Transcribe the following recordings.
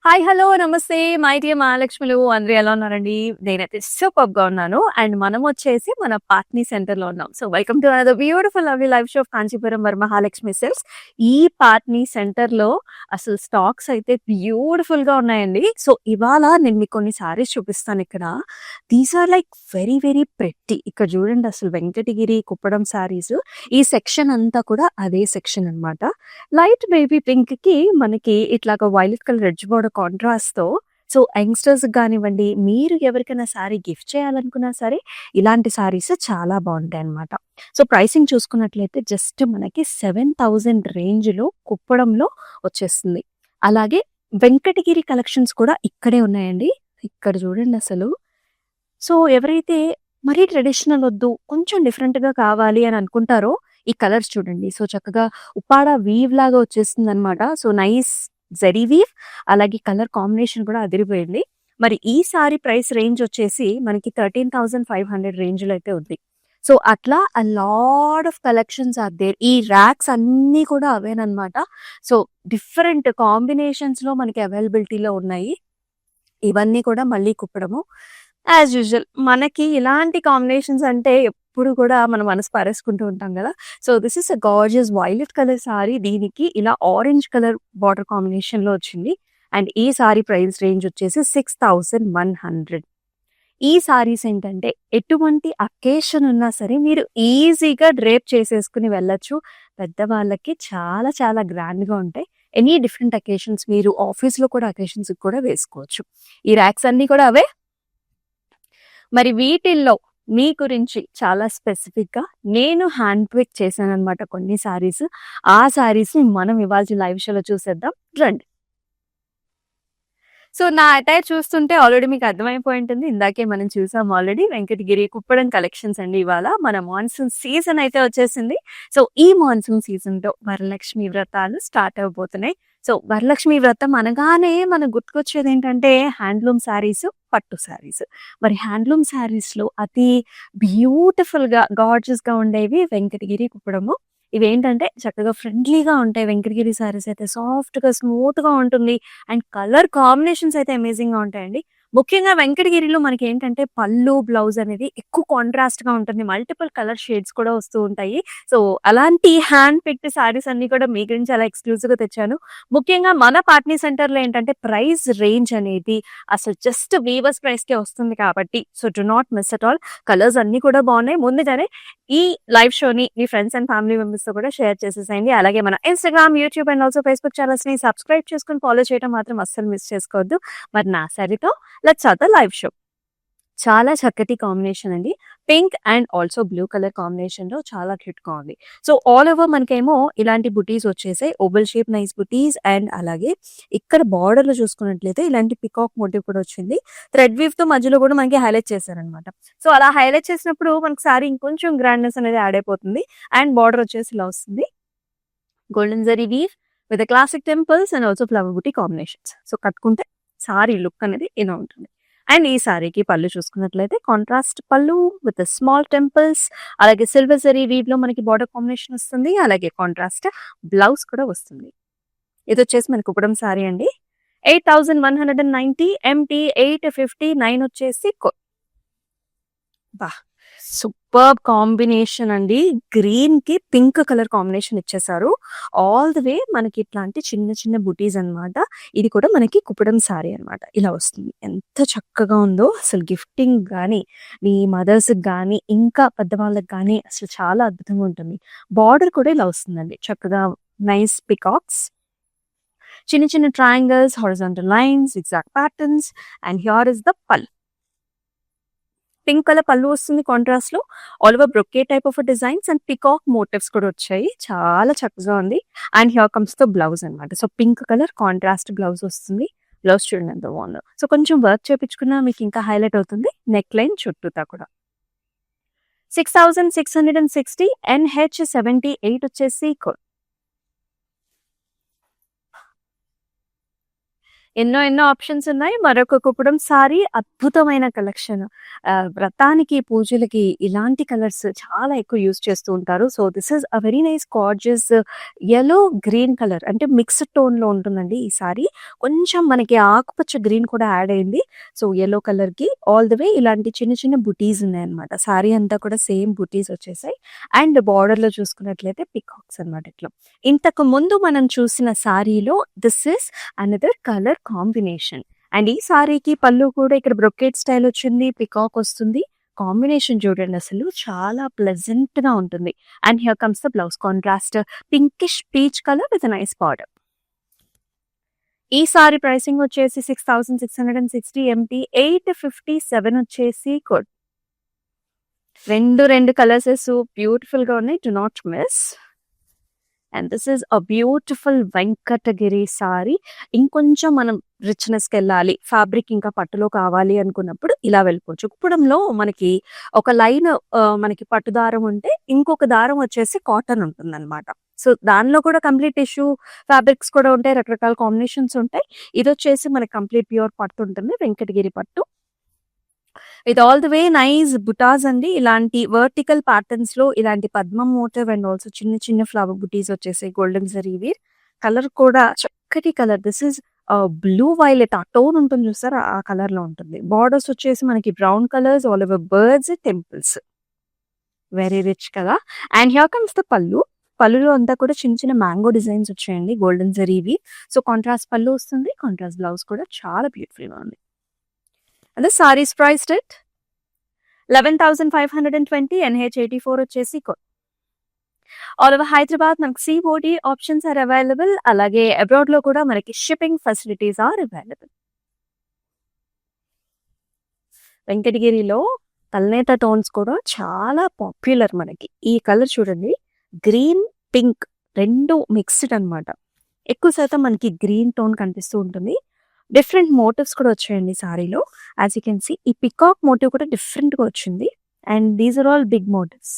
Hi! Hello! నమస్తే. My dear మహాలక్ష్ములు అందరూ ఎలా ఉన్నారండి? నేనైతే సూపర్బ్‌గా ఉన్నాను. అండ్ మనమొచ్చేసి మన పాట్నీ సెంటర్‌లో ఉన్నాం. So, welcome to another beautiful lovely live show off Kanchipuram Varamahalakshmi silks. ఈ పాట్నీ సెంటర్‌లో అసలు స్టాక్స్ అయితే బ్యూటిఫుల్‌గా ఉన్నాయండి. సో, ఇవాళ నేను మీకు కొన్ని సారీస్ చూపిస్తానిక్కడ. These are like very, very pretty. ఇక్కడ చూడండి అసలు వెంకటగిరి, కుప్పడం సారీస్. ఈ సెక్షన్ అంతా కూడా అదే సెక్షన్ అన్నమాట. లైట్ బేబీ పింక్‌కి మనకి ఇట్లాగా వైలెట్ కలర్ ఎడ్జ్ బోర్డర్ కాంట్రాస్ట్‌తో సో, యంగ్‌స్టర్స్‌కి గానివ్వండి, మీరు ఎవరికైనా సారీ గిఫ్ట్ చేయాలనుకున్నా సరే, ఇలాంటి సారీస్ చాలా బావుంటాయన్నమాట. సో, ప్రైసింగ్ చూసుకున్నట్లయితే జస్ట్ మనకి 7,000 రేంజ్‌లో కుప్పడంలో వచ్చేస్తుంది. అలాగే వెంకటగిరి కలెక్షన్స్ కూడా ఇక్కడే ఉన్నాయండి. ఇక్కడ చూడండసలు. సో, ఎవరైతే మరీ ట్రెడిషనల్ వద్దు, కొంచెం డిఫరెంట్‌గా కావాలి అని అనుకుంటారో, ఈ కలర్స్ చూడండి. సో, చక్కగా ఉప్పాడ వీవ్ లాగా వచ్చేస్తుందనమాట. సో, నైస్ జరీ వీవ్ అలాగే కలర్ కాంబినేషన్ కూడా అదిరిపోయింది. మరి ఈ సారీ ప్రైస్ రేంజ్ వచ్చేసి మనకి 13,500 రేంజ్‌లో అయితే ఉంది. సో, అట్లా lot of collections are there. ఈ ర్యాక్స్ అన్నీ కూడా అవేననమాట. సో, డిఫరెంట్ కాంబినేషన్స్‌లో మనకి అవైలబిలిటీలో ఉన్నాయి. ఇవన్నీ కూడా మళ్ళీ కుప్పడము. యాజ్ యూజువల్ మనకి ఇలాంటి కాంబినేషన్స్ అంటే ఎప్పుడు కూడా మన మనసు పారేసుకుంటూ ఉంటాం గదా! So, this is a gorgeous violet colour sorry. దీనికి ఇలా ఆరెంజ్ కలర్ బార్డర్ కాంబినేషన్‌లో వచ్చింది. అండ్ ఈ సారీ ప్రైస్ రేంజ్ వచ్చేసి 6,100. ఈ సారీస్ ఏంటంటే ఎటువంటి అకేషన్ ఉన్నా సరే మీరు ఈజీగా డ్రేప్ చేసేసుకొని వెళ్ళొచ్చు. పెద్దవాళ్ళకి చాలా చాలా గ్రాండ్‌గా ఉంటాయి. ఎనీ డిఫరెంట్ అకేషన్స్ మీరు ఆఫీస్‌లో కూడా అకేషన్స్‌కి కూడా వేసుకోవచ్చు. ఈ ర్యాక్స్ అన్నీ కూడా అవే. మరి వీటిల్లో మీ గురించి చాలా స్పెసిఫిక్‌గా నేను హ్యాండ్ పిక్ చేశాననమాట కొన్ని సారీస్. ఆ సారీస్‌ని మనం ఇవాల్టి లైవ్ షోలో చూసేద్దాం రండి. సో, నా అటైర్ చూస్తుంటే ఆల్రెడీ మీకు అర్థమైపోయి ఉంటుంది. ఇందాకే మనం చూసాం ఆల్రెడీ వెంకటగిరి కుప్పడం కలెక్షన్స్ అండి ఇవాళ. మన మాన్సూన్ సీజన్ అయితే వచ్చేసింది. సో, ఈ మాన్సూన్ సీజన్‌లో వరలక్ష్మి వ్రతాలు స్టార్ట్ అవ్వబోతున్నాయి. సో, వరలక్ష్మి వ్రతం అనగానే మనకు గుర్తుకొచ్చేదేంటంటే హ్యాండ్లూమ్ శారీస్, పట్టు శారీస్. మరి హ్యాండ్లూమ్ శారీస్‌లో అతి బ్యూటిఫుల్‌గా, గార్జియస్‌గా ఉండేవి వెంకటగిరి కుప్పడము. ఇవేంటంటే చక్కగా ఫ్రెండ్లీగా ఉంటాయి. వెంకటగిరి శారీస్ అయితే సాఫ్ట్‌గా, స్మూత్‌గా ఉంటుంది. అండ్ కలర్ కాంబినేషన్స్ అయితే అమేజింగ్‌గా ఉంటాయండి. ముఖ్యంగా వెంకటగిరిలో మనకేంటంటే పళ్ళు, బ్లౌజ్ అనేది ఎక్కువ కాంట్రాస్ట్‌గా ఉంటుంది. మల్టిపుల్ కలర్ షేడ్స్ కూడా వస్తూ ఉంటాయి. సో, అలాంటి హ్యాండ్ పిక్డ్ శారీస్ అన్నీ కూడా మీ గురించి అలా ఎక్స్‌క్లూజివ్‌గా తెచ్చాను. ముఖ్యంగా మన పాట్నీ సెంటర్‌లో ఏంటంటే ప్రైస్ రేంజ్ అనేది అసలు జస్ట్ వీవర్స్ ప్రైస్‌కే వస్తుంది కాబట్టి so, do not miss at all. Colours అన్నీ కూడా బావున్నాయి. ముందుగానే ఈ లైవ్ షోని మీ ఫ్రెండ్స్ అండ్ ఫ్యామిలీ మెంబర్స్‌తో కూడా షేర్ చేసేసేయండి. అలాగే మన Instagram, YouTube and also Facebook ఛానెల్స్‌ని సబ్స్క్రైబ్ చేసుకొని ఫాలో చేయడం మాత్రం అస్సలు మిస్ చేసుకోవద్దు. మరి నా సారీతో let's start the live show. చాలా చక్కటి కాంబినేషన్ అండి. Pink and also blue colour కాంబినేషన్‌లో చాలా క్యూట్‌గా ఉంది. సో, ఆల్ ఓవర్ మనకేమో ఇలాంటి బుటీస్ వచ్చేసాయి. Oval shape nice buttis and అలాగే ఇక్కడ బార్డర్‌లో చూసుకున్నట్లయితే ఇలాంటి పికాక్ మోటివ్ కూడా వచ్చింది. థ్రెడ్ వీవ్‌తో మధ్యలో కూడా మనకి హైలైట్ చేశారనమాట. సో, అలా హైలైట్ చేసినప్పుడు మనకి సారీ ఇంకొంచెం గ్రాండ్‌నెస్ అనేది యాడ్ అయిపోతుంది. అండ్ బార్డర్ వచ్చేసి ఇలా వస్తుంది. Golden zari weave with classic temples and also flower buti combinations. So, కట్టుకుంటే సారీ లుక్ అనేది ఇలా ఉంటుంది. అండ్ ఈ సారీకి పళ్ళు చూసుకున్నట్లయితే కాంట్రాస్ట్ పళ్ళు విత్ స్మాల్ టెంపుల్స్ అలాగే సిల్వర్ జరీ వీవ్‌లో మనకి బార్డర్ కాంబినేషన్ వస్తుంది. అలాగే కాంట్రాస్ట్ బ్లౌజ్ కూడా వస్తుంది. ఇదొచ్చేసి మనకి కుప్పడం సారీ అండి. 8,190 ఎంటీ 859 వచ్చేసి అబ్బా! సూపర్బ్ కాంబినేషన్ అండి. గ్రీన్‌కి పింక్ కలర్ కాంబినేషన్ ఇచ్చేసారు. ఆల్ ది వే మనకి ఇట్లాంటి చిన్న చిన్న బుటీస్ అన్నమాట. ఇది కూడా మనకి కుప్పడం సారీ అన్నమాట. ఇలా వస్తుంది. ఎంత చక్కగా ఉందో అసలు గిఫ్టింగ్ గాని, మీ మదర్స్‌కి గాని, ఇంకా పెద్దవాళ్ళకి గాని అసలు చాలా అద్భుతంగా ఉంటుంది. బార్డర్ కూడా ఇలా వస్తుందండి. చక్కగా నైస్ పికాక్స్, చిన్న చిన్న triangles, horizontal lines, zigzag patterns and here is the pallu. Pink colour pallu వస్తుంది కాంట్రాస్ట్‌లో. All over brocade type of designs and peacock motifs కూడా వచ్చాయి. చాలా చక్కగా ఉంది. And here comes the blouse అన్నమాట. So, pink colour contrast blouse వస్తుంది. బ్లౌజ్ చూడండి ఎంత బాగుందో. సో, కొంచెం వర్క్ చేపించుకున్నా మీకు ఇంకా హైలైట్ అవుతుంది. నెక్ లైన్ చుట్టూతా కూడా. 6,660 ఎన్‌హెచ్ 78 వచ్చేసి ఎన్నో ఎన్నో ఆప్షన్స్ ఉన్నాయి. మరొక కుప్పడం సారీ అద్భుతమైన కలెక్షన్. వ్రతానికి, పూజలకి ఇలాంటి కలర్స్ చాలా ఎక్కువ యూజ్ చేస్తూ ఉంటారు. So, this is a very nice gorgeous yellow green colour అంటే మిక్స్డ్ టోన్‌లో ఉంటుందండి ఈ సారీ. కొంచెం మనకి ఆకుపచ్చ గ్రీన్ కూడా యాడ్ అయింది. సో, యెల్లో కలర్‌కి ఆల్ ది వే ఇలాంటి చిన్న చిన్న బుటీస్ ఉన్నాయన్నమాట. సారీ అంతా కూడా సేమ్ బుటీస్ వచ్చేసాయి. అండ్ బార్డర్‌లో చూసుకున్నట్లయితే పికాక్స్ అన్నమాట ఇట్లా. ఇంతకు ముందు మనం చూసిన సారీలో this is another colour combination. And ఈ సారీకి పళ్ళు కూడా ఇక్కడ బ్రొకేట్ స్టైల్ వచ్చింది. పికాక్ వస్తుంది. కాంబినేషన్ చూడండి అసలు చాలా ప్లెజెంట్‌గా ఉంటుంది. And here comes the blouse contrast pinkish peach colour with nice border. ఈ సారీ ప్రైసింగ్ వచ్చేసి 6660 ఎంటీ 857 వచ్చేసి కోడ్. రెండు కలర్స్ సో బ్యూటిఫుల్‌గా ఉన్నాయి. Do not miss. And this is a beautiful Venkatagiri sorry. ఇంకొంచెం మనం రిచ్‌నెస్‌కెళ్ళాలి. ఫ్యాబ్రిక్ ఇంకా పట్టులో కావాలి అనుకున్నప్పుడు ఇలా వెళ్ళిపోవచ్చు. కుప్పడంలో మనకి ఒక లైన్ మనకి పట్టు దారం ఉంటే, ఇంకొక దారం వచ్చేసి కాటన్ ఉంటుందన్నమాట. సో, దానిలో కూడా కంప్లీట్ టిష్యూ ఫ్యాబ్రిక్స్ కూడా ఉంటాయి. రకరకాల కాంబినేషన్స్ ఉంటాయి. ఇదొచ్చేసి మనకి కంప్లీట్ ప్యూర్ పట్టు ఉంటుంది. వెంకటగిరి పట్టు. With all the way nice butas అండి. ఇలాంటి వర్టికల్ ప్యాటర్న్స్‌లో ఇలాంటి పద్మం మోటివ్ అండ్ ఆల్సో చిన్న చిన్న ఫ్లవర్ బుటీస్ వచ్చేసాయి. Golden zari weave. కలర్ కూడా చక్కటి colour. This is blue violet ఆ టోన్ ఉంటుంది చూసారా? ఆ కలర్‌లో ఉంటుంది. బార్డర్స్ వచ్చేసి మనకి brown colours all over birds, temples. Very rich కదా! అండ్ హియర్ కమ్స్ ద పల్లు. పల్లులో అంతా కూడా చిన్న చిన్న మ్యాంగో డిజైన్స్ వచ్చాయండి. గోల్డెన్ జరీవి. సో, కాంట్రాస్ట్ పల్లు వస్తుంది. కాంట్రాస్ట్ బ్లౌజ్ కూడా చాలా బ్యూటిఫుల్‌గా ఉంది. And the sorry is priced at 11,520 NH84 వచ్చేసి కోడ్. ఆల్ ఓవర్ హైదరాబాద్ మనకి సీఓడి ఆప్షన్స్ ఆర్ అవైలబుల్. అలాగే అబ్రాడ్‌లో కూడా మనకి షిప్పింగ్ ఫెసిలిటీస్ ఆర్ అవైలబుల్. వెంకటగిరిలో తలనేత టోన్స్ కూడా చాలా పాపులర్ మనకి. ఈ కలర్ చూడండి. గ్రీన్, పింక్ 2 మిక్స్డ్ అన్నమాట. ఎక్కువ శాతం మనకి గ్రీన్ టోన్ కనిపిస్తూ ఉంటుంది. డిఫరెంట్ మోటివ్స్ కూడా వచ్చాయండి సారీలో. యాజ్ యూ కెన్ సీ ఈ పికాక్ మోటివ్ కూడా డిఫరెంట్‌గా వచ్చింది. And these are all big motifs.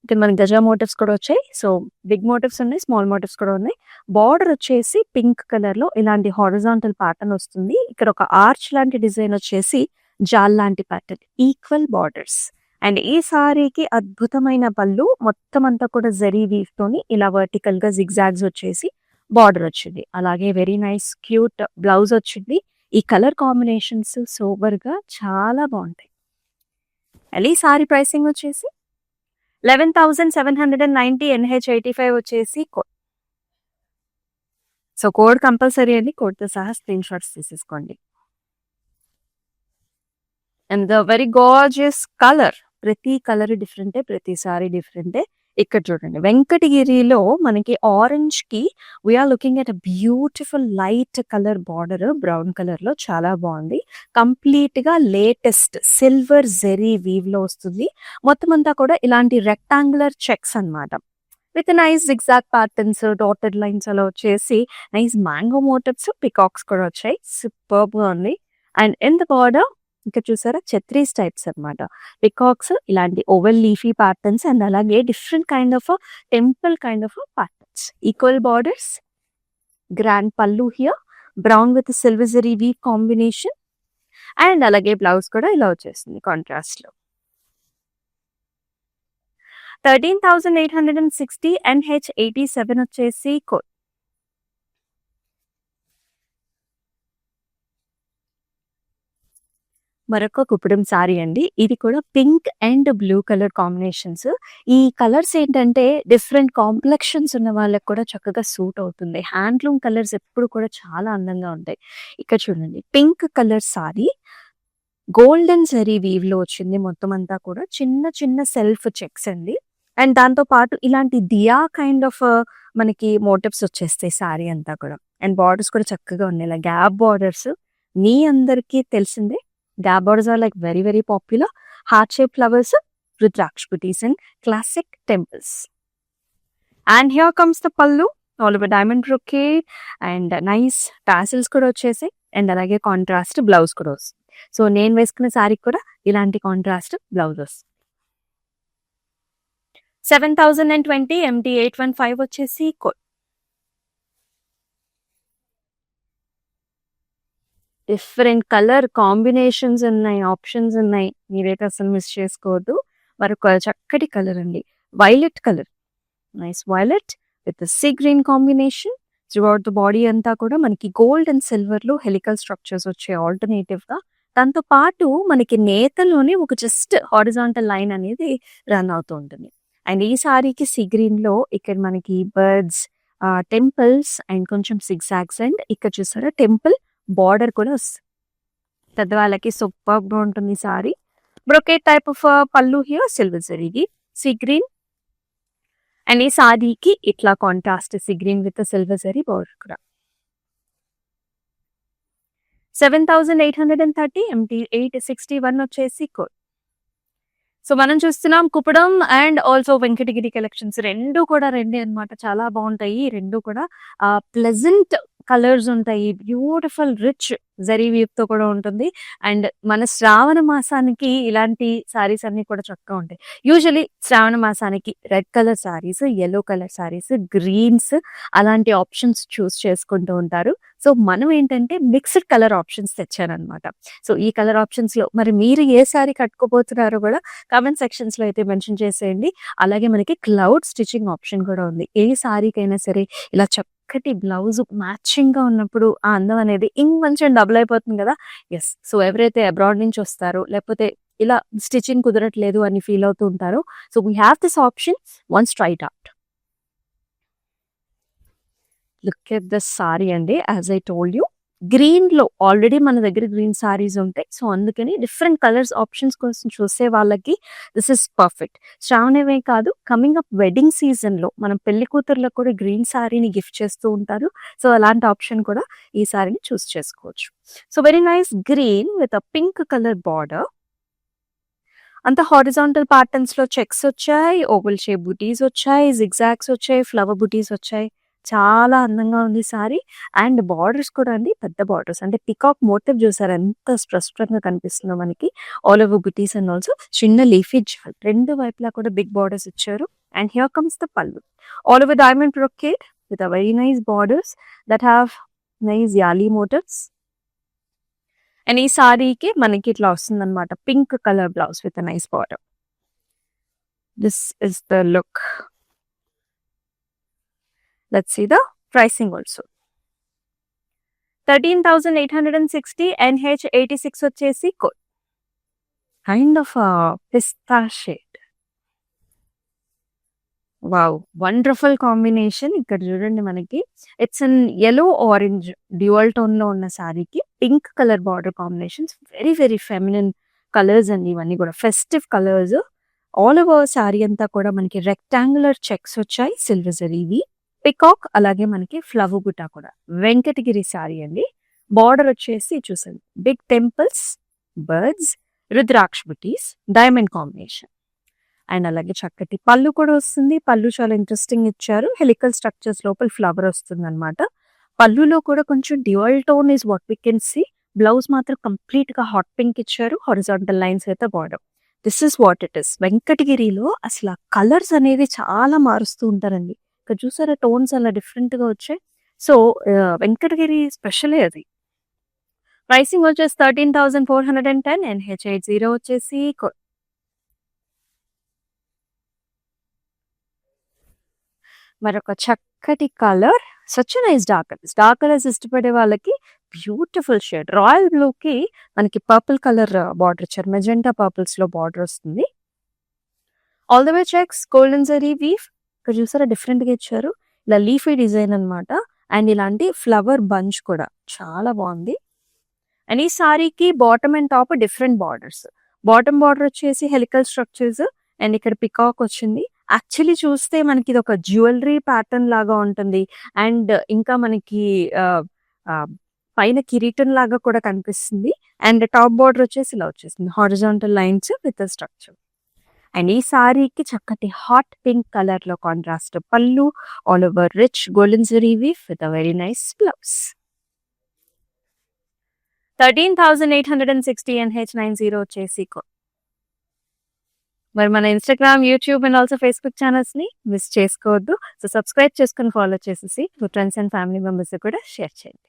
ఇక్కడ మనకి గజా మోటివ్స్ కూడా వచ్చాయి. సో, బిగ్ మోటివ్స్ ఉన్నాయి. స్మాల్ మోటివ్స్ కూడా ఉన్నాయి. బార్డర్ వచ్చేసి పింక్ కలర్‌లో ఇలాంటి హారిజాంటల్ ప్యాటర్న్ వస్తుంది. ఇక్కడ ఒక ఆర్చ్ లాంటి డిజైన్ వచ్చేసి జాల్ లాంటి ప్యాటర్న్. Equal borders. అండ్ ఈ సారీకి అద్భుతమైన పళ్ళు. మొత్తం అంతా కూడా జరీ వీవ్‌తోని ఇలా వర్టికల్‌గా జిగ్‌జాగ్స్ వచ్చేసి బార్డర్ వచ్చింది. అలాగే వెరీ నైస్ క్యూట్ బ్లౌజ్ వచ్చింది. ఈ కలర్ కాంబినేషన్స్ సూపర్‌గా చాలా బావుంటాయి. అండ్ ఈ సారీ ప్రైసింగ్ వచ్చేసి 11,790 NH85 వచ్చేసి కోడ్. సో, కోడ్ కంపల్సరీ అండి. కోడ్‌తో సహా స్క్రీన్ షాట్స్ తీసేసుకోండి. And the very gorgeous colour. ప్రతి కలర్ డిఫరెంటే. ప్రతి సారీ డిఫరెంటే. ఇక్కడ చూడండి. వెంకటగిరిలో మనకి ఆరెంజ్‌కి we are looking at a beautiful light colour border brown కలర్‌లో చాలా బావుంది. కంప్లీట్‌గా లేటెస్ట్ సిల్వర్ జెరీ వీవ్‌లో వస్తుంది. మొత్తం అంతా కూడా ఇలాంటి రెక్టాంగులర్ చెక్స్ అన్నమాట. With nice zigzag patterns, dotted lines అలా వచ్చేసి నైస్ మ్యాంగో మోటివ్స్, పికాక్స్ కూడా వచ్చాయి. సూపర్బ్‌గా ఉంది. అండ్ ఇన్ ద బార్డర్ ఇక్కడ చూసారా ఛత్రీస్ టైప్స్ అన్నమాట. పికాక్స్ ఇలాంటి ఓవెల్ లీఫీ ప్యాటర్న్స్ అండ్ అలాగే different kind of temple kind of patterns. Equal borders, grand pallu here, brown with silver zari weave combination. And అలాగే blouse కూడా ఇలా వచ్చేస్తుంది కాంట్రాస్ట్‌లో. 13,860 NH87 వచ్చేసి కోడ్. మరొక కుప్పడం సారీ అండి. ఇది కూడా pink and blue colour combinations. ఈ కలర్స్ ఏంటంటే డిఫరెంట్ కాంప్లెక్షన్స్ ఉన్న వాళ్ళకి కూడా చక్కగా సూట్ అవుతుంది. హ్యాండ్లూమ్ కలర్స్ ఎప్పుడు కూడా చాలా అందంగా ఉంటాయి. ఇక్కడ చూడండి pink colour sari golden zari వీవ్‌లో వచ్చింది. మొత్తం అంతా కూడా చిన్న చిన్న సెల్ఫ్ చెక్స్ అండి. అండ్ దాంతో పాటు ఇలాంటి దియా కైండ్ ఆఫ్ మనకి మోటివ్స్ వచ్చేస్తాయి సారీ అంతా కూడా. అండ్ బార్డర్స్ కూడా చక్కగా ఉన్నాయి. ఇలా గ్యాప్ బార్డర్స్. మీ అందరికీ తెలిసిందే. Gap borders are like very very popular. Heart shape flowers, rudraksha butis and classic temples. And here comes the pallu all over diamond brocade and nice tassels కూడా వచ్చేసాయి. అండ్ అలాగే కాంట్రాస్ట్ బ్లౌజ్ కూడా వస్తుంది. సో, నేను వేసుకున్న సారీకి కూడా ఇలాంటి కాంట్రాస్ట్ బ్లౌజ్ వస్తుంది. 7,020 MT815 వచ్చేసి కోడ్. డిఫరెంట్ కలర్ కాంబినేషన్స్ ఉన్నాయి, ఆప్షన్స్ ఉన్నాయి. మీరైతే అసలు మిస్ చేసుకోవద్దు. మరొక చక్కటి కలర్ అండి. Violet colour. Nice violet with sea green combination. Throughout the body అంతా కూడా మనకి గోల్డ్ అండ్ సిల్వర్‌లో హెలికల్ స్ట్రక్చర్స్ వచ్చాయి ఆల్టర్‌నేటివ్‌గా. దాంతో పాటు మనకి నేతలోనే ఒక జస్ట్ హారిజాంటల్ లైన్ అనేది రన్ అవుతూ ఉంటుంది. అండ్ ఈ సారీకి సీ గ్రీన్‌లో ఇక్కడ మనకి బర్డ్స్, టెంపుల్స్ అండ్ కొంచెం సిగ్‌జాగ్స్ అండ్ ఇక్కడ చూసారా టెంపుల్ బార్డర్ కూడా వస్తుంది. పెద్దవాళ్ళకి సూపర్బ్‌గా ఉంటుంది ఈ sari. Brocade type of pallu here silver జరీది. సీ గ్రీన్ అండ్ ఈ సారీకి ఇట్లా contrast sea green with silver zari border కూడా. 7,830 MT 861 వచ్చేసి కోడ్. సో మనం చూస్తున్నాం Kuppadam and also Venkatagiri collections. 2 కూడా 2 అన్నమాట. చాలా బాగుంటాయి. 2 కూడా ప్లెజెంట్ కలర్స్ ఉంటాయి. బ్యూటిఫుల్ రిచ్ జరీ వీవ్‌తో కూడా ఉంటుంది. అండ్ మన శ్రావణ మాసానికి ఇలాంటి సారీస్ అన్నీ కూడా చక్కగా ఉంటాయి. యూజువల్లీ శ్రావణ మాసానికి red colour sarees, yellow colour sarees, greens అలాంటి ఆప్షన్స్ చూస్ చేసుకుంటూ ఉంటారు. సో మనం ఏంటంటే మిక్స్డ్ కలర్ ఆప్షన్స్ తెచ్చానన్నమాట. సో ఈ కలర్ ఆప్షన్స్‌లో మరి మీరు ఏ సారీ కట్టుకోబోతున్నారో కూడా కామెంట్ సెక్షన్స్‌లో అయితే మెన్షన్ చేసేయండి. అలాగే మనకి క్లౌడ్ స్టిచ్చింగ్ ఆప్షన్ కూడా ఉంది. ఏ సారీకైనా సరే ఇలా చక్కటి బ్లౌజ్ మ్యాచింగ్‌గా ఉన్నప్పుడు ఆ అందం అనేది ఇంకొంచెం డబుల్ అయిపోతుంది కదా! యెస్. సో ఎవరైతే అబ్రాడ్ నుంచి వస్తారో లేకపోతే ఇలా స్టిచ్చింగ్ కుదరట్లేదు అని ఫీల్ అవుతూ ఉంటారో so we have this option. Once try it out. Look at this sari అండి. యాజ్ ఐ టోల్డ్ యూ గ్రీన్‌లో ఆల్రెడీ మన దగ్గర గ్రీన్ సారీస్ ఉంటాయి. సో అందుకని డిఫరెంట్ కలర్స్ ఆప్షన్స్ కోసం చూసే వాళ్ళకి దిస్ ఇస్ పర్ఫెక్ట్. శ్రావణమే కాదు కమింగ్ అప్ వెడ్డింగ్ సీజన్‌లో మనం పెళ్లి కూతుర్లకు కూడా గ్రీన్ సారీని గిఫ్ట్ చేస్తూ ఉంటారు. సో అలాంటి ఆప్షన్ కూడా ఈ సారీని చూస్ చేసుకోవచ్చు. So very nice green with a pink colour border. అంతా హారిజాంటల్ ప్యాటర్న్స్‌లో చెక్స్ వచ్చాయి, ఓవల్ షేప్ బుటీస్ వచ్చాయి, జిగ్‌జాగ్స్ వచ్చాయి, ఫ్లవర్ బుటీస్ వచ్చాయి. చాలా అందంగా ఉంది సారీ. అండ్ బార్డర్స్ కూడా అండి పెద్ద బార్డర్స్ అంటే పికాక్ మోటివ్ చూసారా ఎంత స్పష్టంగా కనిపిస్తుందో మనకి. All over butis and also చిన్న లీఫీ జాల్. 2 వైపులా కూడా బిగ్ బార్డర్స్ ఇచ్చారు. And here comes the pallu. All over diamond brocade with a very nice borders that have nice yali motifs. And ఈ సారీకి మనకి ఇట్లా వస్తుందన్నమాట. Pink colour blouse with a nice border. This is the look. Let's see the pricing also. 13,860 NH 86 వచ్చేసి code. Kind of pista shade. Wow! Wonderful combination. ఇక్కడ చూడండి మనకి it's in yellow orange dual టోన్‌లో ఉన్న సారీకి pink colour border combinations. Very very feminine colours అండి ఇవన్నీ కూడా. Festive colours. All over sari అంతా కూడా మనకి రెక్టాంగులర్ చెక్స్ వచ్చాయి సిల్వర్ జరీవి. పికాక్ అలాగే మనకి ఫ్లవర్ బుటా కూడా. వెంకటగిరి సారీ అండి. బార్డర్ వచ్చేసి చూసండి big temples, birds, rudraksha buttis, diamond combination. And అలాగే చక్కటి పళ్ళు కూడా వస్తుంది. పళ్ళు చాలా ఇంట్రెస్టింగ్ ఇచ్చారు. హెలికల్ స్ట్రక్చర్స్ లోపల ఫ్లవర్ వస్తుందన్నమాట. పళ్ళులో కూడా కొంచెం dual tone is what we can see. Blouse మాత్రం కంప్లీట్‌గా హాట్ పింక్ ఇచ్చారు. హారిజాంటల్ లైన్స్ అయితే border. This is what it is. వెంకటగిరిలో అసల కలర్స్ అనేది చాలా మారుస్తూ ఉంటారండి. ఇక్కడ చూసారా టోన్స్ అలా డిఫరెంట్‌గా వచ్చాయి. సో వెంకటగిరి స్పెషలే అది. ప్రైసింగ్ వచ్చేసి 13,410 NH 80 వచ్చేసి మరొక చక్కటి colour. Such nice dark colours. Dark colours ఇష్టపడే వాళ్ళకి బ్యూటిఫుల్ షేడ్. రాయల్ బ్లూకి మనకి పర్పుల్ కలర్ బార్డర్ ఇచ్చారు. మెజెంటా పర్పుల్స్‌లో బార్డర్ వస్తుంది. All the way checks golden zari weave. ఇక్కడ చూసారా డిఫరెంట్‌గా ఇచ్చారు. ఇలా లీఫీ డిజైన్ అన్నమాట. అండ్ ఇలాంటి ఫ్లవర్ బంచ్ కూడా చాలా బాగుంది. అండ్ ఈ సారీకి bottom and top different borders. Bottom border వచ్చేసి హెలికల్ స్ట్రక్చర్స్ అండ్ ఇక్కడ పికాక్ వచ్చింది. యాక్చువల్లీ చూస్తే మనకి ఇది ఒక జ్యువెలరీ ప్యాటర్న్ లాగా ఉంటుంది. అండ్ ఇంకా మనకి పైన కిరీటం లాగా కూడా కనిపిస్తుంది. అండ్ టాప్ బార్డర్ వచ్చేసి ఇలా వచ్చేసింది. Horizontal lines with structure. And ఈ సారీకి చక్కటి హాట్ పింక్ కలర్ లో contrast pallu. All over rich golden zari weave with a very nice blouse. 13,860 NH 90 వచ్చేసి మరి మన Instagram, YouTube and also Facebook ఛానల్స్‌ని మిస్ చేసుకోవద్దు. సో సబ్స్క్రైబ్ చేసుకొని ఫాలో చేసేసి మీ ఫ్రెండ్స్ అండ్ ఫ్యామిలీ మెంబర్స్‌కి కూడా షేర్ చేయండి.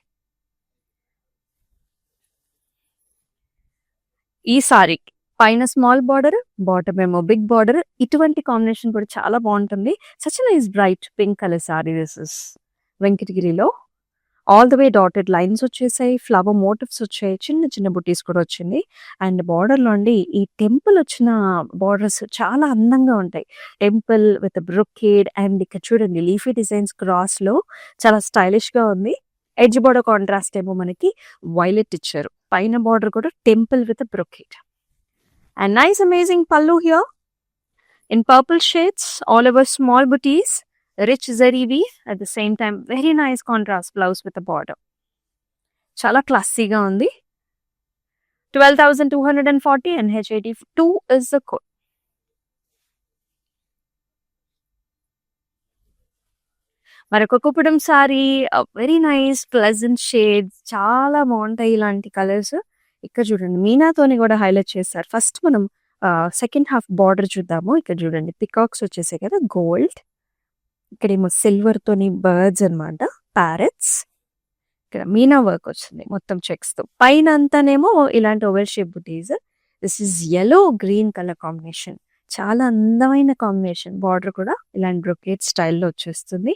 ఈ సారీ పైన స్మాల్ బార్డర్, బాటమ్ ఏమో బిగ్ బార్డర్. ఇటువంటి కాంబినేషన్ కూడా చాలా బాగుంటుంది. Such nice bright pink colour sari. This is వెంకటగిరిలో all the way dotted lines వచ్చేసాయి. ఫ్లవర్ మోటివ్స్ వచ్చాయి. చిన్న చిన్న బుటీస్ కూడా వచ్చింది. అండ్ బార్డర్లో అండి ఈ టెంపుల్ వచ్చిన బార్డర్స్ చాలా అందంగా ఉంటాయి. టెంపుల్ విత్ బ్రొకేడ్ అండ్ ఇక్కడ చూడండి లీఫీ డిజైన్స్ క్రాస్ లో చాలా స్టైలిష్ గా ఉంది. ఎడ్జ్ బార్డర్ కాంట్రాస్ట్ ఏమో మనకి వైలెట్ ఇచ్చారు. పైన బార్డర్ కూడా temple with brocade. And nice amazing pallu here in purple shades, all over small booties, rich zari weave. At the same time, very nice contrast blouse with the border. Chala classy ga undi. 12,240 and H82 is the code. మరొక Kuppadam sorry, very nice pleasant shades, చాలా బాగుంటాయి ఇలాంటి colours. ఇక్కడ చూడండి మీనాతోని కూడా highlight చేస్తారు. First మనం second half border చూద్దాము. ఇక్కడ చూడండి పికాక్స్ వచ్చేసాయి కదా, గోల్డ్. ఇక్కడేమో సిల్వర్ తోని బర్డ్స్ అనమాట, ప్యారెట్స్. ఇక్కడ మీనా వర్క్ వచ్చింది మొత్తం చెక్స్ తో. పైన అంతానేమో ఇలాంటి oval shape buttis. This is yellow green colour combination. చాలా అందమైన కాంబినేషన్. బార్డర్ కూడా ఇలాంటి బ్రొకేట్ స్టైల్లో వచ్చేస్తుంది.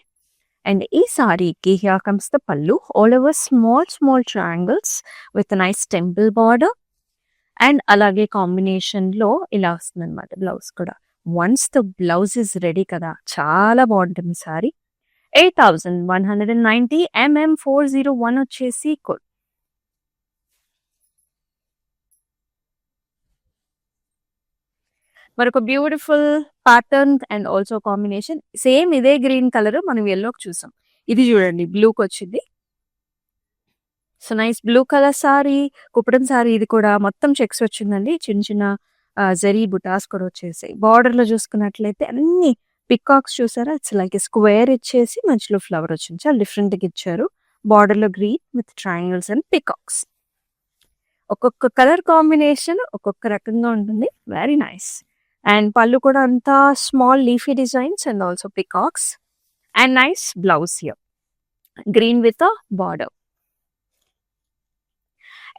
అండ్ ఈ సారీకి here comes the pallu, all over small triangles with nice temple border. And అలాగే కాంబినేషన్ లో ఇలా వస్తుంది అనమాట బ్లౌజ్ కూడా. Once the blouse is ready కదా, చాలా బాగుంటుంది సారీ. 8,190 MM401 వచ్చేసి కోడ్. మరొక beautiful pattern and also combination. Same ఇదే గ్రీన్ కలర్ మనం ఎల్లోకి చూసాం. ఇది చూడండి బ్లూకి వచ్చింది. So nice blue colour sorry, Kuppadam sorry. ఇది కూడా మొత్తం చెక్స్ వచ్చిందండి. చిన్న చిన్న జరీ బుటాస్ కూడా వచ్చేసాయి. బార్డర్ లో చూసుకున్నట్లయితే అన్ని పికాక్స్ చూసారా, ఇట్స్ లైక్ స్క్వేర్ ఇచ్చేసి మధ్యలో ఫ్లవర్ వచ్చింది. చాలా డిఫరెంట్ గా ఇచ్చారు. బార్డర్ లో green with triangles and peacocks. ఒక్కొక్క కలర్ కాంబినేషన్ ఒక్కొక్క రకంగా ఉంటుంది. Very nice. అండ్ పళ్ళు కూడా అంతా small leafy designs and also peacocks. And nice blouse here green with border.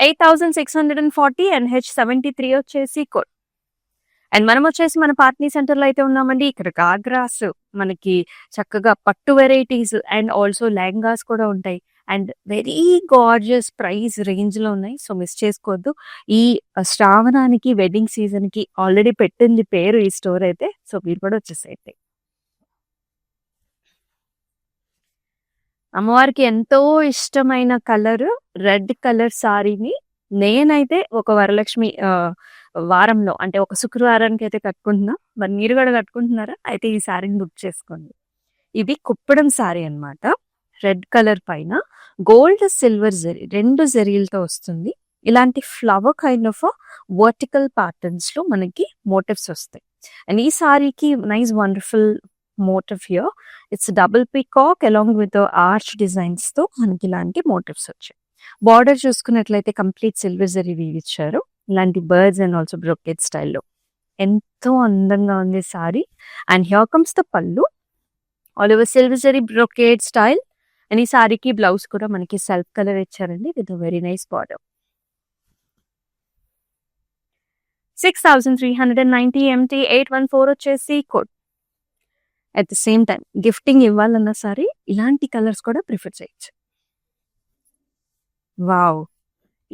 8,640 and H73 వచ్చేసి కోడ్. అండ్ మనం వచ్చేసి మన పార్ట్నీ సెంటర్ లో అయితే ఉన్నామండి. ఇక్కడ గాగ్రాస్, మనకి చక్కగా పట్టు వెరైటీస్ అండ్ ఆల్సో లెహంగాస్ కూడా ఉంటాయి. And very gorgeous price range లో ఉన్నాయి. సో మిస్ చేసుకోవద్దు. ఈ శ్రావణానికి వెడ్డింగ్ సీజన్ కి ఆల్రెడీ పెట్టింది పేరు ఈ స్టోర్ అయితే. సో మీరు కూడా వచ్చేసేయండి. అమ్మవారికి ఎంతో ఇష్టమైన కలర్ రెడ్ కలర్ సారీని నేనైతే ఒక వరలక్ష్మి వారంలో అంటే ఒక శుక్రవారానికి అయితే కట్టుకుంటున్నా. మరి మీరు కూడా కట్టుకుంటున్నారా? అయితే ఈ సారీని బుక్ చేసుకోండి. ఇది కుప్పడం సారీ అన్నమాట. రెడ్ కలర్ పైన గోల్డ్ సిల్వర్ జరీ, రెండు జరీలతో వస్తుంది. ఇలాంటి flower kind of vertical patterns లో మనకి మోటివ్స్ వస్తాయి. అండ్ ఈ సారీకి nice wonderful motif here. It's double peacock along with arch designs తో మనకి ఇలాంటి మోటివ్స్ వచ్చాయి. బార్డర్ చూసుకున్నట్లయితే కంప్లీట్ సిల్వర్ జరీ వీవ్ ఇచ్చారు. ఇలాంటి బర్డ్స్ అండ్ ఆల్సో బ్రొకెట్ స్టైల్లో ఎంతో అందంగా ఉంది sari. And here comes the pallu, all over silver zari brocade style. And ఈ సారీకి బ్లౌజ్ కూడా మనకి సెల్ఫ్ కలర్ ఇచ్చారండి with very nice border. 6,390 MT 814 వచ్చేసి code. At the same time gifting ఇవ్వాలన్నా సరే ఇలాంటి కలర్స్ కూడా ప్రిఫర్ చేయొచ్చు. వావ్,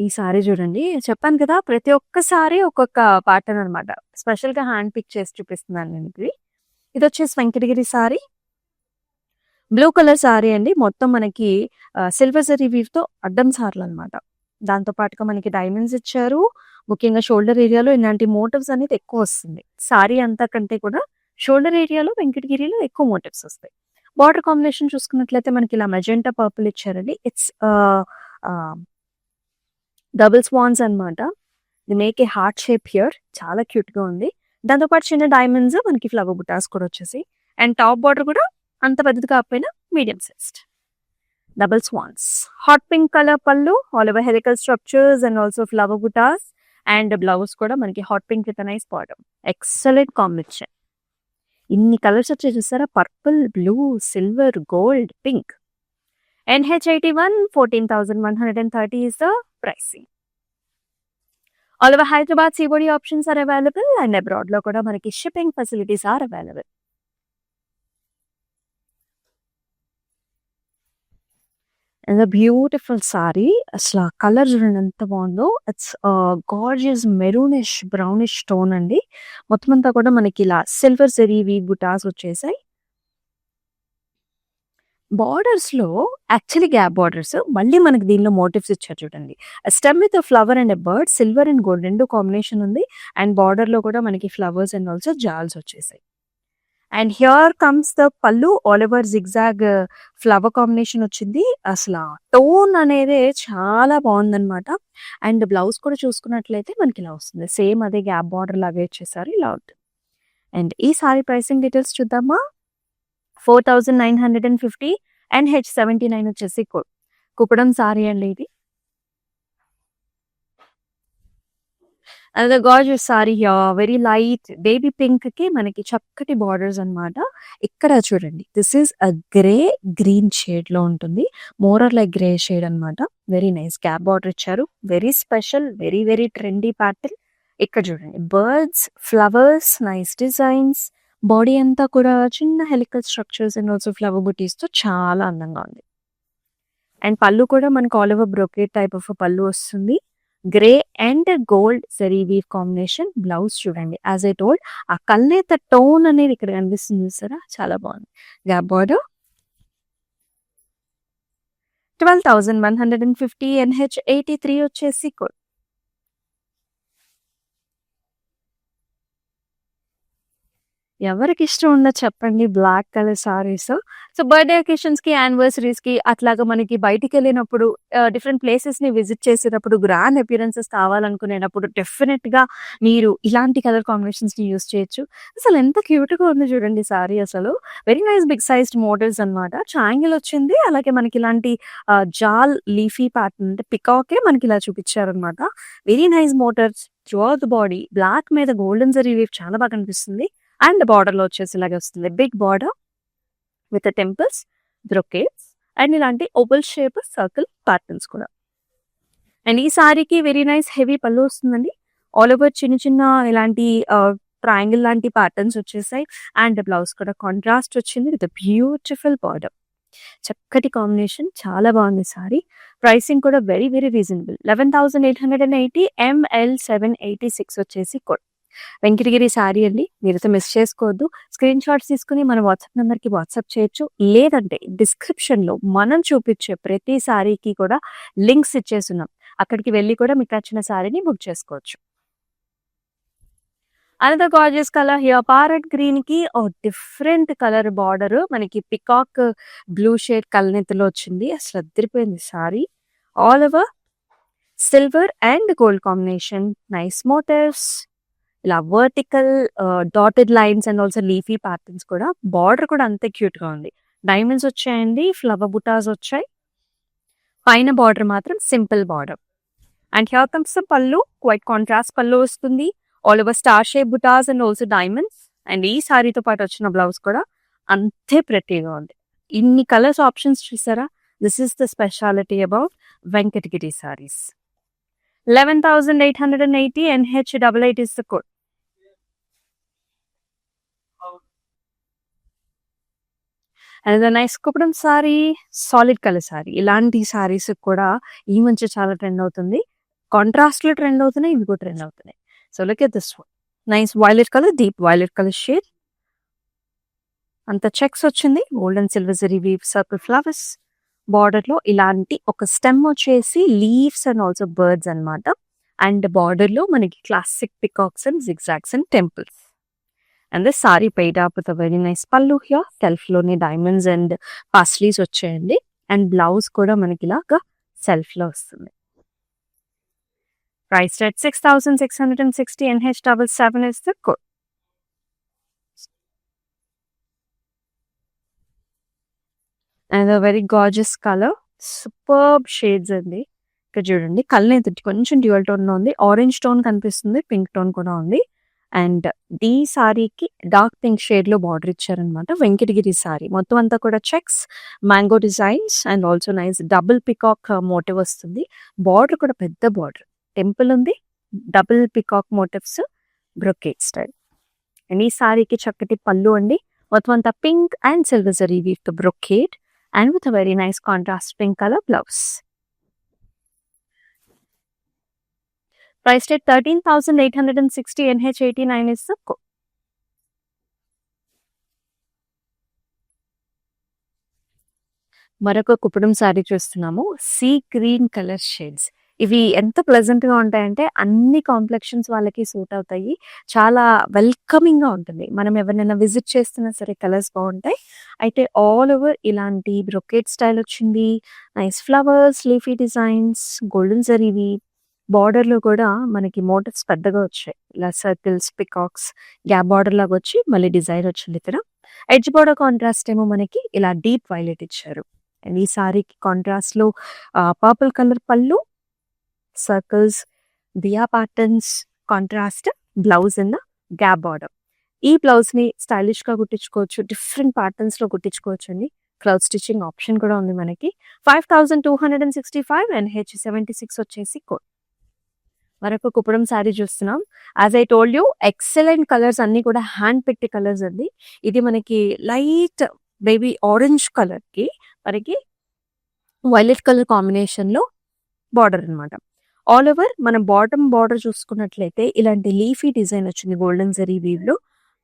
ఈ సారీ చూడండి. చెప్పాను కదా ప్రతి ఒక్కసారి ఒక్కొక్క ప్యాటర్న్ అనమాట. స్పెషల్ గా హ్యాండ్ పిక్ చేసి చూపిస్తున్నాను నేను. ఇది వచ్చేసి Venkatagiri sorry, blue colour sorry అండి. మొత్తం మనకి సిల్వర్ జరీ వీవ్ తో అడ్డం సార్లు అనమాట. దాంతో పాటుగా మనకి డైమండ్స్ ఇచ్చారు. ముఖ్యంగా షోల్డర్ ఏరియాలో ఇలాంటి మోటివ్స్ అనేది ఎక్కువ వస్తుంది. సారీ అంతా కంటే కూడా షోల్డర్ ఏరియాలో వెంకటగిరిలో ఎక్కువ మోటివ్స్ వస్తాయి. బార్డర్ కాంబినేషన్ చూసుకున్నట్లయితే మనకి ఇలా మెజెంటా పర్పుల్ ఇచ్చారండి. ఇట్స్ డబుల్ స్వాన్స్ అనమాట. The make a heart shape here, చాలా క్యూట్ గా ఉంది. దాంతో పాటు చిన్న డైమండ్స్, మనకి ఫ్లవర్ బుటాస్ కూడా వచ్చేసి. అండ్ టాప్ బార్డర్ కూడా అంత పెద్దది కాకపోయినా medium sized double swans. Hot pink colour pallu, all over helical structures and also flower butas. And blouse కూడా మనకి hot pink with nice border. Excellent combination. ఇన్ని కలర్స్ వచ్చే చూసారా, purple, blue, silver, gold, pink. NH81 14,130 is the pricing. All over Hyderabad COD options are available and అబ్రాడ్‌లో కూడా మనకి shipping facilities are available. And the beautiful sari అసల colour చూడండి ఎంత బావుందో. It's gorgeous maroonish, brownish tone అండి. మొత్తం అంతా కూడా మనకి ఇలా సిల్వర్ జరీ వీవ్ బుటాస్ వచ్చేసాయి. బార్డర్స్‌లో యాక్చువల్లీ గ్యాప్ బార్డర్స్. మళ్ళీ మనకి దీనిలో మోటివ్స్ ఇచ్చారు చూడండి. Stem with flower and a bird, silver and gold 2 combination ఉంది. అండ్ బార్డర్‌లో కూడా మనకి ఫ్లవర్స్ అండ్ ఆల్సో జాల్స్ వచ్చేసాయి. And here comes the pallu all over zigzag flower combination వచ్చింది. అసల టోన్ అనేదే చాలా బావుందనమాట. అండ్ బ్లౌజ్ కూడా చూసుకున్నట్లయితే మనకి ఇలా వస్తుంది. సేమ్ అదే గ్యాప్ బార్డర్ లాగే ఇచ్చేసారు. ఇలా ఉంటుంది. అండ్ ఈ సారీ ప్రైసింగ్ డీటెయిల్స్ చూద్దామా? 4,950 అండ్ H79 వచ్చేసి కుప్పడం సారీ అండి ఇది. Another gorgeous sari here. Very light baby పింక్‌కి మనకి చక్కటి బార్డర్స్ అన్నమాట. ఇక్కడ చూడండి. This is a grey green షేడ్‌లో ఉంటుంది. More or like grey shade అన్నమాట. వెరీ నైస్ గ్యాప్ బార్డర్ ఇచ్చారు. Very special, very very trendy pattern. ఇక్కడ చూడండి. Birds, flowers, nice designs. Body అంతా కూడా చిన్న helical structures and also flower బుటీస్‌తో చాలా అందంగా ఉంది. అండ్ పళ్ళు కూడా మనకు all over brocade type of పళ్ళు వస్తుంది. Grey and gold zari weave combination. Blouse చూడండి. యాజ్ ఐ టోల్డ్ ఆ కల్నేత టోన్ అనేది ఇక్కడ కనిపిస్తుంది చూసారా? చాలా బాగుంది. గ్యాప్ బార్డర్ 12,150 అండ్ H83 వచ్చేసి ఎవరికిష్టం ఉండదు చెప్పండి black colour saris. So, birthday అకేషన్స్‌కి, యానివర్సరీస్‌కి అట్లాగా మనకి బయటికెళ్ళినప్పుడు డిఫరెంట్ ప్లేసెస్‌ని విజిట్ చేసేటప్పుడు గ్రాండ్ అపియరెన్సెస్ కావాలనుకునేటప్పుడు డెఫినిట్‌గా మీరు ఇలాంటి కలర్ కాంబినేషన్స్‌ని యూజ్ చేయొచ్చు. అసలు ఎంత క్యూట్‌గా ఉంది చూడండి సారీ అసలు. Very nice big sized motifs అనమాట. ట్రయాంగిల్ వచ్చింది. అలాగే మనకి ఇలాంటి జాల్ లీఫీ ప్యాటర్న్ అంటే పికాకే మనకి ఇలా చూపించారనమాట. Very nice motifs throughout the body. Black మీద గోల్డెన్ జరీ వీవ్ చాలా బాగా కనిపిస్తుంది. అండ్ బార్డర్‌లో వచ్చేసి ఇలాగే వస్తుంది. Big border with temples, brocades and ఇలాంటి ఓవల్ షేప్ సర్కిల్ ప్యాటర్న్స్ కూడా. అండ్ ఈ సారీకి వెరీ నైస్ హెవీ పళ్ళు వస్తుందండి. ఆల్ ఓవర్ చిన్న చిన్న ఇలాంటి ట్రయాంగిల్ లాంటి ప్యాటర్న్స్ వచ్చేసాయి. అండ్ బ్లౌజ్ కూడా కాంట్రాస్ట్ వచ్చింది విత్ బ్యూటిఫుల్ బార్డర్. చక్కటి కాంబినేషన్. చాలా బాగుంది సారీ. ప్రైసింగ్ కూడా వెరీ వెరీ రీజనబుల్. 11,880 ML 786 వచ్చేసి వెంకటగిరి సారీ అండి. మీరైతే మిస్ చేసుకోవద్దు. స్క్రీన్ షాట్స్ తీసుకుని మన వాట్సాప్ నెంబర్‌కి వాట్సాప్ చేయొచ్చు. లేదంటే డిస్క్రిప్షన్‌లో మనం చూపించే ప్రతి సారీకి కూడా లింక్స్ ఇచ్చేసున్నాం. అక్కడికి వెళ్లి కూడా మీకు నచ్చిన సారీని బుక్ చేసుకోవచ్చు. Another gorgeous colour here. Parrot గ్రీన్‌కి డిఫరెంట్ కలర్ బార్డర్ మనకి పికాక్ బ్లూ షేడ్ కలనేతలో వచ్చింది. అసలు అదిరిపోయింది sari. All over silver and gold combination. Nice motifs. ఇలా vertical dotted lines and also leafy patterns కూడా. బార్డర్ కూడా అంతే క్యూట్‌గా ఉంది. డైమండ్స్ వచ్చాయండి. ఫ్లవర్ బుటాస్ వచ్చాయి. పైన బార్డర్ మాత్రం simple border. And here comes the pallu. Quite contrast pallu వస్తుంది. All over star shape butas and also diamonds. And ఈ సారీతో పాటు వచ్చిన బ్లౌజ్ కూడా అంతే ప్రెట్టీగా ఉంది. ఇన్ని కలర్స్ ఆప్షన్స్ చూసారా? This is the speciality about Venkatagiri saris. 11,880 and H88 is the code. And nice Kuppadam sorry. Solid colour sorry. ఇలాంటి సారీస్ కూడా ఈ మధ్య చాలా ట్రెండ్ అవుతుంది. కాంట్రాస్ట్‌లో ట్రెండ్ అవుతున్నాయి. ఇవి కూడా ట్రెండ్ అవుతున్నాయి. So look at this one. Nice violet colour, deep violet colour shade. అంత చెక్స్ వచ్చింది. Gold and silver zari weave circle flowers. బార్డర్‌లో ఇలాంటి ఒక స్టెమ్ వచ్చేసి లీవ్స్ అండ్ ఆల్సో బర్డ్స్ అన్నమాట. అండ్ బార్డర్‌లో మనకి classic peacocks and zigzags and temples. And this sari paired up with a very nice pallu here. సెల్ఫ్‌లోనే డైమండ్స్ అండ్ పాస్లీస్ వచ్చాయండి. And blouse కూడా మనకి ఇలాగా సెల్ఫ్‌లో వస్తుంది. Price at 6,660 and H77 is the code. And a very gorgeous colour. Superb shades అండి. ఇక్కడ చూడండి కలనేత కొంచెం డ్యూయల్ టోన్‌లో ఉంది. ఆరెంజ్ టోన్ కనిపిస్తుంది. పింక్ టోన్ కూడా ఉంది. అండ్ ఈ సారీకి డార్క్ పింక్ షేడ్‌లో బార్డర్ ఇచ్చారనమాట. వెంకటగిరి సారీ. మొత్తం అంతా కూడా checks, mango designs and also nice double peacock motif వస్తుంది. బార్డర్ కూడా పెద్ద బార్డర్. టెంపుల్ ఉంది. Double peacock motifs brocade style. And ఈ సారీకి చక్కటి పళ్ళు అండి. మొత్తం అంతా pink and silver zari weave తో brocade and with very nice contrast pink colour blouse. Price టేట్ 13,860 NH89 is the code. మరొక కుప్పడం సారీ చూస్తున్నాము. Sea green colour shades. ఇవి ఎంత ప్లెజెంట్ గా ఉంటాయంటే అన్ని కాంప్లెక్షన్స్ వాళ్ళకి సూట్ అవుతాయి. చాలా వెల్కమింగ్ గా ఉంటుంది. మనం ఎవరినైనా విజిట్ చేస్తున్నా సరే కలర్స్ బాగుంటాయి. అయితే ఆల్ ఓవర్ ఇలాంటి బ్రొకేట్ స్టైల్ వచ్చింది. Nice flowers, leafy designs, golden జరీవి. బార్డర్ లో కూడా మనకి మోటివ్స్ పెద్దగా వచ్చాయి. ఇలా సర్కిల్స్, పికాక్స్, గ్యాప్ బార్డర్ లాగా వచ్చి మళ్ళీ డిజైన్ వచ్చింది ఇక్కడ. ఎడ్జ్ బార్డర్ కాంట్రాస్ట్ ఏమో మనకి ఇలా డీప్ వైలెట్ ఇచ్చారు. అండ్ ఈ సారీకి కాంట్రాస్ట్ లో purple colour pallu, circles, diya patterns, contrast blouse in gap border. ఈ బ్లౌజ్ ని స్టైలిష్ గా కుట్టించుకోవచ్చు, డిఫరెంట్ ప్యాటర్న్స్ లో కుట్టించుకోవచ్చు అండి. క్లౌడ్ స్టిచ్చింగ్ ఆప్షన్ కూడా ఉంది మనకి. 5,265 NH76 వచ్చేసి కోడ్. మరొక కుప్పడం శారీ చూస్తున్నాం. As I told you excellent colours అన్ని కూడా హ్యాండ్ పెట్టి కలర్స్ అండి. ఇది మనకి లైట్ బేబీ ఆరెంజ్ కలర్ కి మనకి వైలెట్ కలర్ కాంబినేషన్ లో బార్డర్ అన్నమాట. ఆల్ ఓవర్ మనం బాటమ్ బార్డర్ చూసుకున్నట్లయితే ఇలాంటి లీఫీ డిజైన్ వచ్చింది గోల్డెన్ జరీ వీవ్ లో.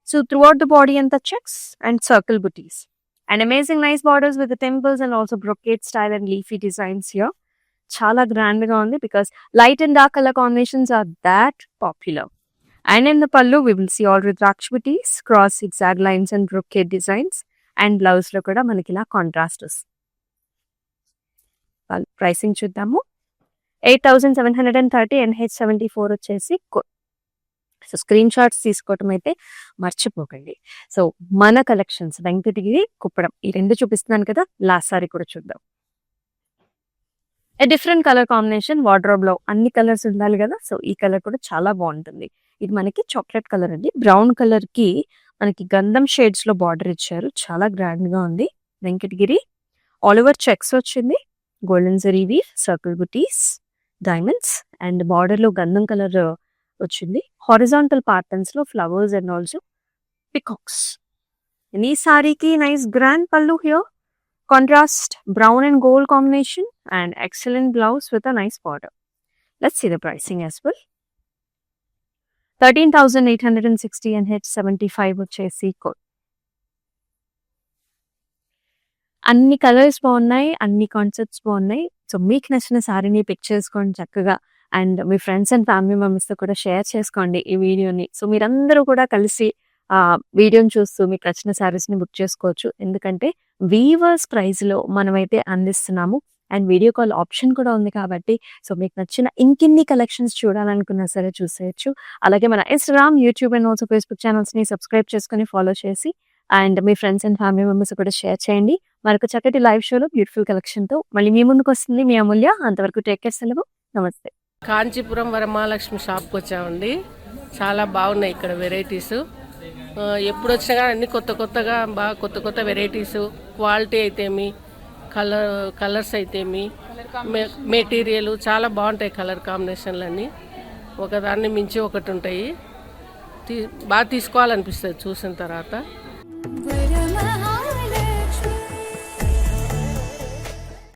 So throughout the body అంతా checks and circle butis and amazing nice borders with temples and also brocade style and leafy designs here. చాలా grand గా ఉంది because light and dark colour combinations are that popular. And in the pallu we will see all rudraksha buttis, cross zigzag lines and brocade designs. And blouse లో కూడా మనకి ఇలా contrast వస్తుంది. Pricing చూద్దాము. 8,730 NH74 వచ్చేసి కోడ్. సో స్క్రీన్ షాట్స్ తీసుకోవటం అయితే మర్చిపోకండి. సో మన కలెక్షన్స్ వెంకటగిరి, కుప్పడం ఈ రెండు చూపిస్తున్నాను కదా. లాస్ట్ సారీ కూడా చూద్దాం. డిఫరెంట్ కలర్ కాంబినేషన్ వార్డ్రోబ్ లో అన్ని కలర్స్ ఉండాలి కదా. సో ఈ కలర్ కూడా చాలా బాగుంటుంది. ఇది మనకి చాక్లెట్ కలర్ అండి. బ్రౌన్ కలర్ కి మనకి గంధం షేడ్స్ లో బార్డర్ ఇచ్చారు. చాలా గ్రాండ్ గా ఉంది. వెంకటగిరి ఆల్ ఓవర్ చెక్స్ వచ్చింది. Golden zari weave, circle buttis, diamonds and border లో గంధం కలర్ వచ్చింది. హారిజాంటల్ ప్యాటర్న్స్ లో ఫ్లవర్స్ అండ్ ఆల్సో పికాక్స్. ఈ సారీకి nice grand pallu here. Contrast brown and gold combination and excellent blouse with a nice border. Let's see the pricing as well. 13,860 NH75 వచ్చేసి code. అన్ని colours బాగున్నాయి, అన్ని concepts బాగున్నాయి. So మీకు నచ్చిన సారీని పిక్ చేసుకోండి చక్కగా. And me friends and family members తో కూడా షేర్ చేసుకోండి ఈ వీడియోని. సో మీరందరూ కూడా కలిసి వీడియోని చూస్తూ మీకు నచ్చిన శారీస్ ని బుక్ చేసుకోవచ్చు. ఎందుకంటే వీవర్స్ ప్రైస్ లో మనమైతే అందిస్తున్నాము. అండ్ వీడియో కాల్ ఆప్షన్ కూడా ఉంది కాబట్టి సో మీకు నచ్చిన ఇంకెన్ని కలెక్షన్స్ చూడాలనుకున్నా సరే చూసేయచ్చు. అలాగే మన Instagram, YouTube and also Facebook channels ని సబ్స్క్రైబ్ చేసుకుని ఫాలో చేసి and me friends and family members కూడా షేర్ చేయండి. మరొక చక్కటి లైవ్ షోలో బ్యూటిఫుల్ కలెక్షన్ తో మళ్ళీ మీ ముందుకు వస్తుంది మీ అమూల్య. అంతవరకు టేక్ కేర్, సెలవు, నమస్తే. కాంచీపురం వరమహాలక్ష్మి షాప్కి వచ్చామండి. చాలా బాగున్నాయి ఇక్కడ వెరైటీస్. ఎప్పుడు వచ్చినా కానీ అన్ని కొత్తగా బాగా కొత్త వెరైటీస్, క్వాలిటీ అయితేమి, కలర్స్ అయితేమి, మెటీరియల్ చాలా బాగుంటాయి. కలర్ కాంబినేషన్లు అన్నీ ఒకదాన్ని మించి ఒకటి ఉంటాయి. బాగా తీసుకోవాలనిపిస్తుంది చూసిన తర్వాత.